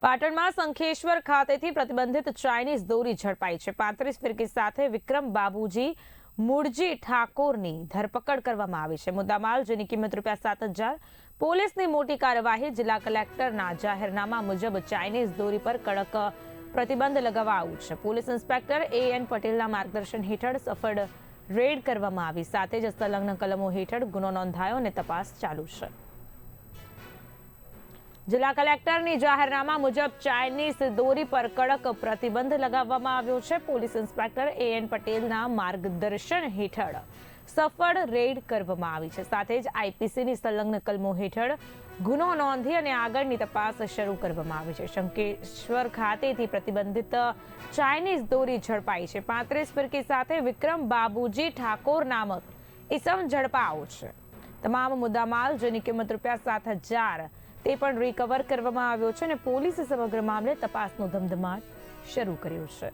પાટણમાં શંખેશ્વર ખાતેથી પ્રતિબંધિત ચાઇનીઝ દોરી ઝડપાઈ છે। 35 ફિરકી સાથે વિક્રમ બાબુજી મૂળજી ઠાકોરની ધરપકડ કરવામાં આવી છે। મુદ્દામાલ જેની કિંમત ₹7,000। પોલીસની મોટી કાર્યવાહી। જિલ્લા કલેક્ટરના જાહેરનામા મુજબ ચાઇનીઝ દોરી પર કડક પ્રતિબંધ લગાવાયો છે। પોલીસ ઇન્સ્પેક્ટર AN પટેલના માર્ગદર્શન હેઠળ સફળ રેડ કરવામાં આવી। સાથે જ સંલગ્ન કલમો હેઠળ ગુનો નોંધાયો અને તપાસ ચાલુ છે। જિલ્લા કલેક્ટરની જાહેરનામા મુજબ ચાઇનીઝ દોરી પર કડક પ્રતિબંધ લગાવવામાં આવ્યો છે। પોલીસ ઇન્સ્પેક્ટર AN પટેલના માર્ગદર્શન હેઠળ સફળ રેડ કરવામાં આવી છે। સાથે જ IPCની સંલગ્ન કલમો હેઠળ ગુનો નોંધી અને આગળની તપાસ શરૂ કરવામાં આવી છે। શંખેશ્વર ખાતેથી પ્રતિબંધિત ચાઇનીઝ દોરી ઝડપાઈ છે। 35 ફિરકી સાથે વિક્રમ બાબુજી ઠાકોર નામક ઇસમ ઝડપાયો છે। તમામ મુદ્દામાલ જેની કિંમત ₹7,000 તે પણ રિકવર કરવામાં આવ્યો છે અને પોલીસે સમગ્ર મામલે તપાસનો ધમધમાટ શરૂ કર્યો છે।